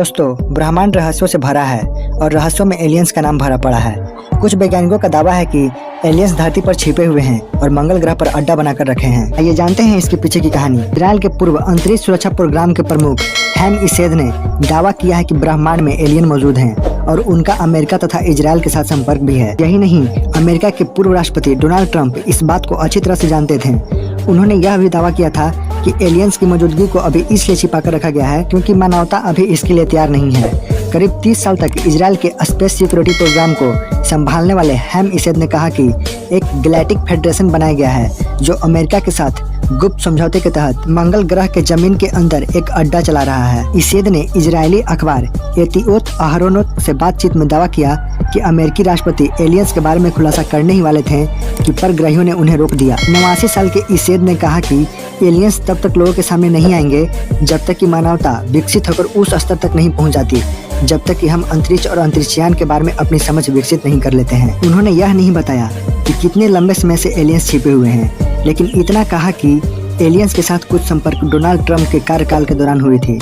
दोस्तों, ब्रह्मांड रहस्यों से भरा है और रहस्यों में एलियंस का नाम भरा पड़ा है। कुछ वैज्ञानिकों का दावा है कि एलियंस धरती पर छिपे हुए हैं और मंगल ग्रह पर अड्डा बनाकर रखे हैं। आइए जानते हैं इसके पीछे की कहानी। इजराइल के पूर्व अंतरिक्ष सुरक्षा प्रोग्राम के प्रमुख हैम इसेद ने दावा किया है कि ब्रह्मांड में एलियन मौजूद हैं और उनका अमेरिका तथा इजराइल के साथ संपर्क भी है। यही नहीं, अमेरिका के पूर्व राष्ट्रपति डोनाल्ड ट्रंप इस बात को अच्छी तरह से जानते थे। उन्होंने यह भी दावा किया था कि एलियंस की मौजूदगी को अभी इसलिए छिपा कर रखा गया है क्योंकि मानवता अभी इसके लिए तैयार नहीं है। करीब 30 साल तक इजराइल के स्पेस सिक्योरिटी प्रोग्राम को संभालने वाले हैम इसेद ने कहा कि एक गैलेक्टिक फेडरेशन बनाया गया है जो अमेरिका के साथ गुप्त समझौते के तहत मंगल ग्रह के जमीन के अंदर एक अड्डा चला रहा है। इसेद ने इजरायली अखबार एतियोत अहरोनोत से बातचीत में दावा किया कि अमेरिकी राष्ट्रपति एलियंस के बारे में खुलासा करने ही वाले थे कि परग्रहियों ने उन्हें रोक दिया। 89 साल के इसेद ने कहा कि एलियंस तब तक लोगों के सामने नहीं आएंगे जब तक कि मानवता विकसित होकर उस स्तर तक नहीं पहुंच जाती, जब तक कि हम अंतरिक्ष और अंतरिक्षयान के बारे में अपनी समझ विकसित नहीं कर लेते हैं। उन्होंने यह नहीं बताया कि कितने लंबे समय से एलियंस छिपे हुए हैं, लेकिन इतना कहा कि एलियंस के साथ कुछ संपर्क डोनाल्ड ट्रंप के कार्यकाल के दौरान हुए थे।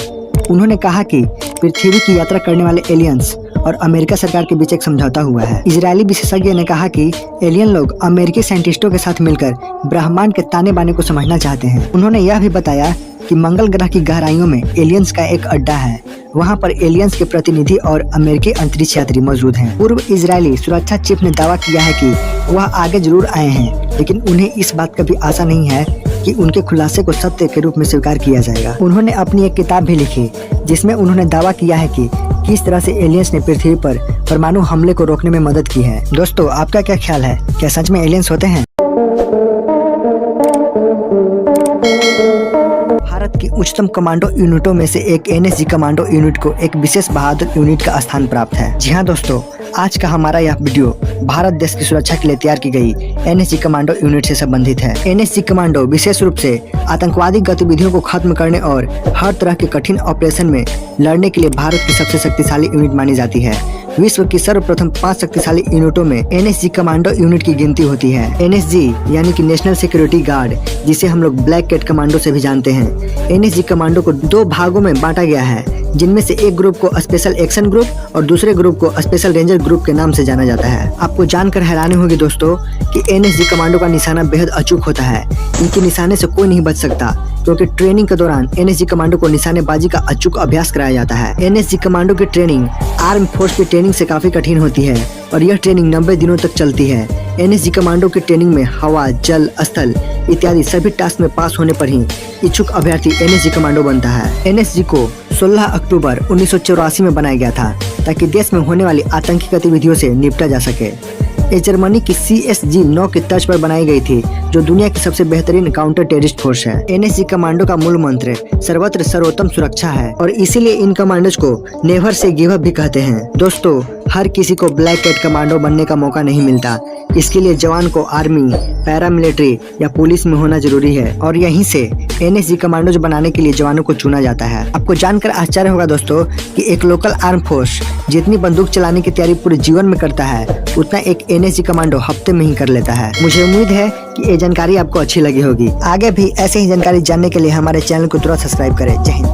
उन्होंने कहा कि पृथ्वी की यात्रा करने वाले एलियंस और अमेरिका सरकार के बीच एक समझौता हुआ है। इजरायली विशेषज्ञ ने कहा कि एलियन लोग अमेरिकी साइंटिस्टों के साथ मिलकर ब्रह्मांड के ताने बाने को समझना चाहते हैं। उन्होंने यह भी बताया कि मंगल ग्रह की गहराइयों में एलियंस का एक अड्डा है। वहां पर एलियंस के प्रतिनिधि और अमेरिकी अंतरिक्ष यात्री मौजूद हैं। पूर्व इजरायली सुरक्षा चीफ ने दावा किया है कि वह आगे जरूर आए हैं, लेकिन उन्हें इस बात का भी आशा नहीं है कि उनके खुलासे को सत्य के रूप में स्वीकार किया जाएगा। उन्होंने अपनी एक किताब भी लिखी जिसमें उन्होंने दावा किया है कि किस तरह से एलियंस ने पृथ्वी पर परमाणु हमले को रोकने में मदद की है। दोस्तों, आपका क्या ख्याल है? क्या सच में एलियंस होते हैं? भारत की उच्चतम कमांडो यूनिटों में से एक एनएसजी कमांडो यूनिट को एक विशेष बहादुर यूनिट का स्थान प्राप्त है। जी हाँ दोस्तों, आज का हमारा यह वीडियो भारत देश की सुरक्षा के लिए तैयार की गई एनएसजी कमांडो यूनिट से संबंधित है। एनएसजी कमांडो विशेष रूप से आतंकवादी गतिविधियों को खत्म करने और हर तरह के कठिन ऑपरेशन में लड़ने के लिए भारत की सबसे शक्तिशाली यूनिट मानी जाती है। विश्व की सर्वप्रथम 5 शक्तिशाली यूनिटों में एनएसजी कमांडो यूनिट की गिनती होती है। एनएसजी यानी कि नेशनल सिक्योरिटी गार्ड, जिसे हम लोग ब्लैक कैट कमांडो से भी जानते हैं। एनएसजी कमांडो को 2 भागों में बांटा गया है, जिनमें से एक ग्रुप को स्पेशल एक्शन ग्रुप और दूसरे ग्रुप को स्पेशल रेंजर ग्रुप के नाम से जाना जाता है। आपको जानकर हैरानी होगी दोस्तों कि एनएसजी कमांडो का निशाना बेहद अचूक होता है। इनके निशाने से कोई नहीं बच सकता, क्योंकि ट्रेनिंग के दौरान एनएसजी कमांडो को निशानेबाजी का अचूक अभ्यास कराया जाता है। एनएसजी कमांडो की ट्रेनिंग आर्म फोर्स की ट्रेनिंग से काफी कठिन होती है और यह ट्रेनिंग 90 दिनों तक चलती है। एनएसजी कमांडो की ट्रेनिंग में हवा, जल, स्थल इत्यादि सभी टास्क में पास होने पर ही इच्छुक अभ्यर्थी एनएसजी कमांडो बनता है। एनएसजी को 16 अक्टूबर 1984 में बनाया गया था ताकि देश में होने वाली आतंकी गतिविधियों से निपटा जा सके। ये जर्मनी की CSG-9 की तर्ज पर बनाई गई थी, जो दुनिया की सबसे बेहतरीन काउंटर टेररिस्ट फोर्स है। एनएसजी कमांडो का मूल मंत्र सर्वत्र सर्वोत्तम सुरक्षा है और इसीलिए इन कमांडोज को नेवर से गिव अप भी कहते हैं। दोस्तों, हर किसी को ब्लैक कैट कमांडो बनने का मौका नहीं मिलता। इसके लिए जवान को आर्मी, पैरामिलिट्री या पुलिस में होना जरूरी है और यहीं से एनएसजी कमांडोज बनाने के लिए जवानों को चुना जाता है। आपको जानकर आश्चर्य होगा दोस्तों कि एक लोकल आर्म फोर्स जितनी बंदूक चलाने की तैयारी पूरे जीवन में करता है, उतना एक एनएसजी कमांडो हफ्ते में ही कर लेता है। मुझे उम्मीद है कि ये जानकारी आपको अच्छी लगी होगी। आगे भी ऐसे ही जानकारी जानने के लिए हमारे चैनल को तुरंत सब्सक्राइब करें। जय हिंद।